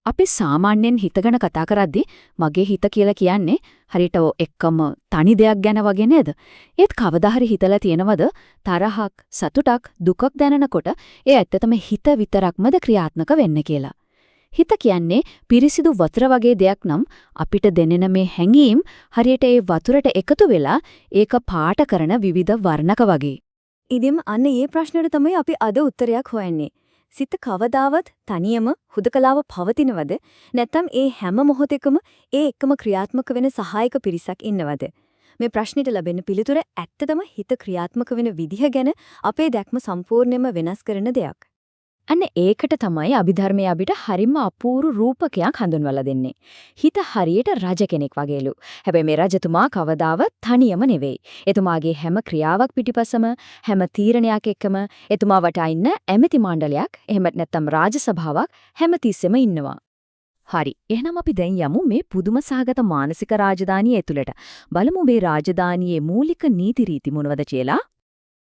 අපි සාමාන්‍යයෙන් හිතගෙන කතා කරද්දී මගේ හිත කියලා කියන්නේ හරියට එක්කම තනි දෙයක් ගැන වගේ නේද? ඒත් කවදා හරි හිතලා තියෙනවද තරහක්, සතුටක්, දුකක් දැනෙනකොට ඒ ඇත්තටම හිත විතරක්මද ක්‍රියාත්මක වෙන්නේ කියලා? හිත කියන්නේ පිරිසිදු වතුර වගේ දෙයක් නම් අපිට දැනෙන මේ හැඟීම් හරියට ඒ වතුරට එකතු වෙලා ඒක පාට කරන විවිධ වර්ණක වගේ. ඉතින් අන්න ඒ ප්‍රශ්නෙට තමයි අපි අද උත්තරයක් හොයන්නේ. සිත කවදාවත් තනියම හුදකලාව පවතිනවද? නැත්නම් ඒ හැම මොහොතකම ඒ එකම ක්‍රියාත්මක වෙන සහායක පිරිසක් ඉන්නවද? මේ ප්‍රශ්නෙට ලැබෙන පිළිතුර ඇත්තටම හිත ක්‍රියාත්මක වෙන විදිහ ගැන අපේ දැක්ම සම්පූර්ණයෙන්ම වෙනස් කරන දෙයක්. අන්න ඒකට තමයි අභිධර්මයේ අපිට හරිම අපූර්ව රූපකයක් හඳුන්වලා දෙන්නේ. හිත හරියට රජ කෙනෙක් වගේලු. හැබැයි මේ රජතුමා කවදාවත් තනියම නෙවෙයි. එතුමාගේ හැම ක්‍රියාවක් පිටිපසම හැම තීරණයක් එක්කම එතුමා වටා ඉන්න ඇමති මණ්ඩලයක් එහෙමත් නැත්නම් රාජසභාවක් හැමතිස්සෙම ඉන්නවා. හරි. එහෙනම් අපි දැන් යමු මේ පුදුම සහගත මානසික රාජධානිය ඇතුළට. බලමු මේ රාජධානියේ මූලික නීති රීති මොනවද කියලා.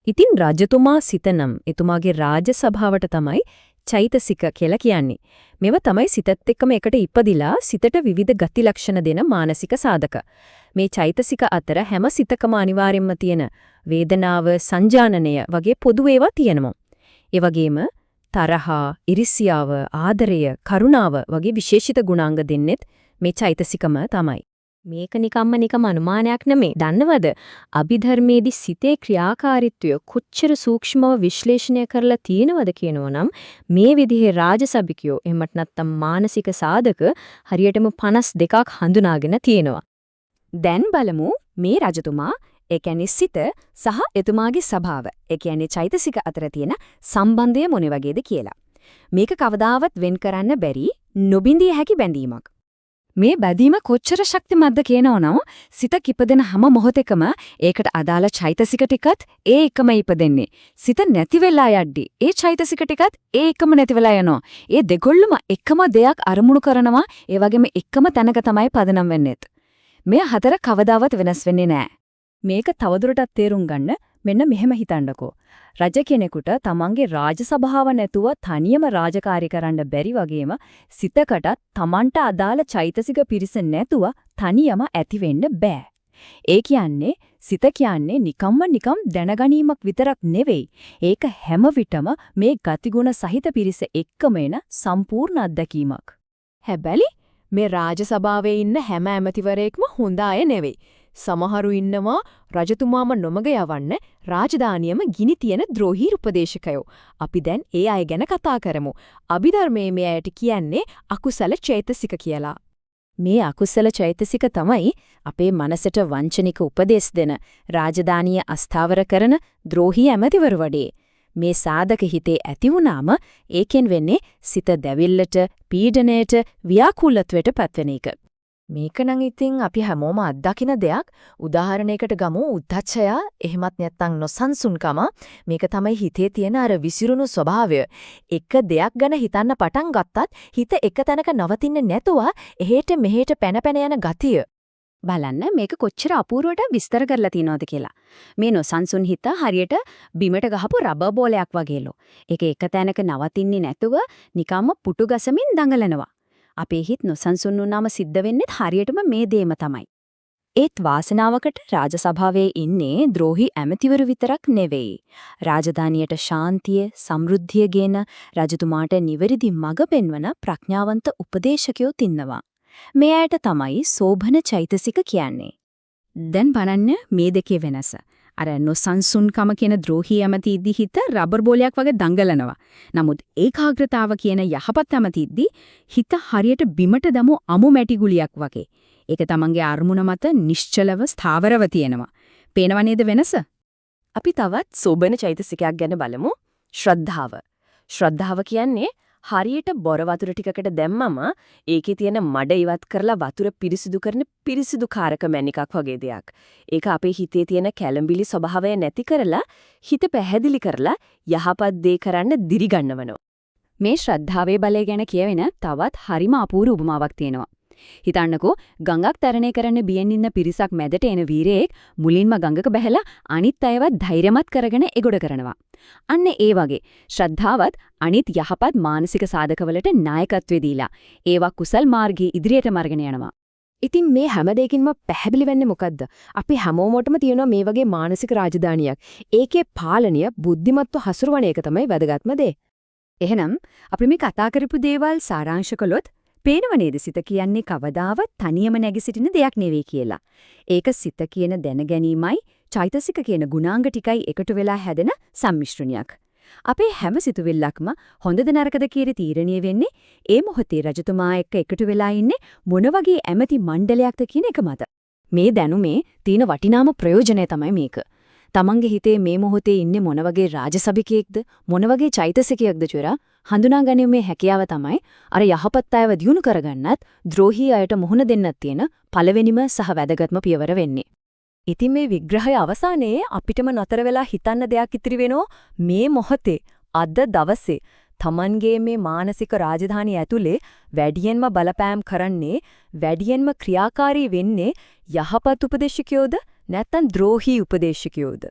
ඉතින් රජතුමා සිතනම් එතුමාගේ රාජසභාවට තමයි චෛතසික කියලා කියන්නේ. මේව තමයි සිතත් එක්කම එකට ඉපදිලා සිතට විවිධ ගති ලක්ෂණ දෙන මානසික සාධක. මේ චෛතසික අතර හැම සිතකම අනිවාර්යෙන්ම තියෙන වේදනාව, සංජානනය වගේ පොදු ඒවා තියෙනවා. ඒ වගේම තරහා, ඉරිසියාව, ආදරය, කරුණාව වගේ විශේෂිත ගුණාංග දෙන්නෙත් මේ චෛතසිකම තමයි. මේක නිකම්ම අනුමානයක් නෙමෙයි. දන්නවද? අභිධර්මයේදී සිතේ ක්‍රියාකාරීත්වය කොච්චර සූක්ෂමව විශ්ලේෂණය කරලා තියෙනවද කියනවනම් මේ විදිහේ රාජසභිකයෝ එහෙමත් නැත්නම් මානසික සාධක හරියටම 52ක් හඳුනාගෙන තියෙනවා. දැන් බලමු මේ රජතුමා, ඒ කියන්නේ සිත සහ එතුමාගේ ස්වභාව, ඒ කියන්නේ චෛතසික අතර තියෙන සම්බන්ධය මොන වගේද කියලා. මේක කවදාවත් වෙන් කරන්න බැරි නොබින්දිය හැකි බැඳීමක්. මේ බැඳීම කොච්චර ශක්තිමත්ද කියනවනම් සිත කිපදෙන හැම මොහොතකම ඒකට අදාළ චෛතසික ටිකත් ඒ එකම ඉපදෙන්නේ. සිත නැති වෙලා යද්දි ඒ චෛතසික ටිකත් ඒ එකම නැති වෙලා යනවා. ඒ දෙකොල්ලම එකම දෙයක් අරමුණු කරනවා. ඒ වගේම එකම තැනක තමයි පදනම් වෙන්නේත්. මේ හතර කවදාවත් වෙනස් වෙන්නේ නැහැ. මේක තවදුරටත් තේරුම් ගන්න මෙන්න මෙහෙම හිතන්නකෝ. රජ කෙනෙකුට තමන්ගේ රාජසභාව නැතුව තනියම රාජකාරී කරන්න බැරි වගේම සිතකටත් තමන්ට අදාළ චෛතසික පිරිස නැතුව තනියම ඇති වෙන්න බෑ. ඒ කියන්නේ සිත කියන්නේ නිකම් දැනගැනීමක් විතරක් නෙවෙයි. ඒක හැම විටම මේ ගතිගුණ සහිත පිරිස එක්කම එන සම්පූර්ණ අත්දැකීමක්. හැබැයි මේ රාජසභාවේ ඉන්න හැම ඇමතිවරයෙක්ම හොඳ අය නෙවෙයි. සමහරු ඉන්නවා රජතුමාම නොමග යවන්න රාජධානියම ගිනි තියන ද්‍රෝහී උපදේශකයෝ. අපි දැන් ඒ අය ගැන කතා කරමු. අභිධර්මයේ මේ අයට කියන්නේ අකුසල චෛතසික කියලා. මේ අකුසල චෛතසික තමයි අපේ මනසට වංචනික උපදේශ දෙන රාජධානිය අස්ථාවර කරන ද්‍රෝහී ඇමතිවරු වඩේ. මේ සාධක හිතේ ඇති වුණාම ඒකෙන් වෙන්නේ සිත දැවිල්ලට, පීඩණයට, ව්‍යාකූලත්වයට පත්වෙන එක. මේක නම් ඉතින් අපි හැමෝම අත්දකින දෙයක්. උදාහරණයකට ගමු උද්ධච්චය, එහෙමත් නැත්නම් නොසන්සුන්කම. මේක තමයි හිතේ තියෙන අර විසිරුණු ස්වභාවය. එක දෙයක් ගැන හිතන්න පටන් ගත්තත් හිත එක තැනක නවතින්නේ නැතුව එහෙට මෙහෙට පැන යන ගතිය. බලන්න මේක කොච්චර අපූර්වට විස්තර කරලා තියනවද කියලා. මේ නොසන්සුන් හිත හරියට බිමට ගහපු රබර් බෝලයක් වගේලෝ. ඒක එක තැනක නවතින්නේ නැතුව නිකම්ම පුටු ගසමින් දඟලනවා. අපේ හිත නොසන්සුන් වුණාම සිද්ධ වෙන්නේ හරියටම මේ දේම තමයි. ඒත් වාසනාවකට රාජසභාවේ ඉන්නේ ද්‍රෝහි ඇමතිවරු විතරක් නෙවෙයි. රාජධානියට ශාන්තිය, සමෘද්ධිය ගෙන රජතුමාට නිවැරදි මඟ පෙන්වන ප්‍රඥාවන්ත උපදේශකයෝ ඉන්නවා. මේ අයට තමයි සෝභන චෛතසික කියන්නේ. දැන් බලන්න මේ දෙකේ වෙනස. අර නොසන්සුන්කම කියන ද්‍රෝහී ඇමතිද්දි හිත රබර් බෝලයක් වගේ දඟලනවා. නමුත් ඒකාග්‍රතාව කියන යහපත් ඇමතිද්දි හිත හරියට බිමට දමු අමු මැටි ගුලියක් වගේ. ඒක තමන්ගේ අරමුණ මත නිශ්චලව ස්ථාවරව තියෙනවා. පේනව නේද වෙනස? අපි තවත් සෝබන චෛතසිකයක් ගැන බලමු. ශ්‍රද්ධාව. ශ්‍රද්ධාව කියන්නේ හරියට බොර වතුර ටිකකට දැම්මම ඒකේ තියෙන මඩ ඉවත් කරලා වතුර පිරිසිදු කරන පිරිසිදු කාරක මැණිකක් වගේ දෙයක්. ඒක අපේ හිතේ තියෙන කැළඹිලි ස්වභාවය නැති කරලා හිත පැහැදිලි කරලා යහපත් දේ කරන්න දිරිගන්නවනවා. මේ ශ්‍රද්ධාවේ බලය ගැන කියවෙන තවත් හරිම අපූර්ව උපමාවක් තියෙනවා. හිතන්නකෝ ගඟක් තරණය කරන්න බියෙන් ඉන්න පිරිසක් මැදට එන වීරයෙක් මුලින්ම ගඟක බැහැලා අනිත් අයව ධෛර්යමත් කරගෙන එගොඩ කරනවා. අන්න ඒ වගේ ශ්‍රද්ධාවත් අනිත් යහපත් මානසික සාධකවලට නායකත්වය දීලා ඒවා කුසල් මාර්ගයේ ඉදිරියට මර්ගෙන යනවා. ඉතින් මේ හැම දෙයකින්ම පැහැදිලි වෙන්නේ මොකද්ද? අපි හැමෝමටම තියෙනවා මේ වගේ මානසික රාජධානියක්. ඒකේ පාලනය බුද්ධිමත්ව හසුරවන එක තමයි වැදගත්ම දේ. එහෙනම් අපි මේ කතා කරපු දේවල් සාරාංශ කළොත් පේනව නේද සිත කියන්නේ කවදාවත් තනියම නැගී සිටින දෙයක් නෙවෙයි කියලා. ඒක සිත කියන දැනගැනීමයි චෛතසික කියන ගුණාංග ටිකයි එකතු වෙලා හැදෙන සම්මිශ්‍රණයක්. අපේ හැම සිතුවිල්ලක්ම හොඳද නරකද කියන තීරණය වෙන්නේ ඒ මොහොතේ රජතුමා එක්ක එකතු වෙලා ඉන්නේ මොන වගේ ඇමති මණ්ඩලයක්ද කියන එක මත. මේ දැනුමේ තියෙන වටිනාම ප්‍රයෝජනය තමයි මේක. තමන්ගේ හිතේ මේ මොහොතේ ඉන්නේ මොන වගේ රාජසභිකයෙක්ද මොන වගේ චෛතසිකයක්ද කියලා හඳුනා ගැනීමේ හැකියාව තමයි අර යහපත් අයව දියුණු කරගන්නත් ද්‍රෝහී අයට මුහුණ දෙන්නත් තියෙන පළවෙනිම සහ වැදගත්ම පියවර වෙන්නේ. ඉතින් මේ විග්‍රහය අවසානයේ අපිටම නතර වෙලා හිතන්න දෙයක් ඉතිරි වෙනෝ මේ මොහොතේ අද දවසේ තමන්ගේ මේ මානසික රාජධානිය ඇතුලේ වැඩියෙන්ම බලපෑම් කරන්නේ වැඩියෙන්ම ක්‍රියාකාරී වෙන්නේ යහපත් උපදේශකයෝද නැත්නම් ද්‍රෝහී උපදේශකයෝද?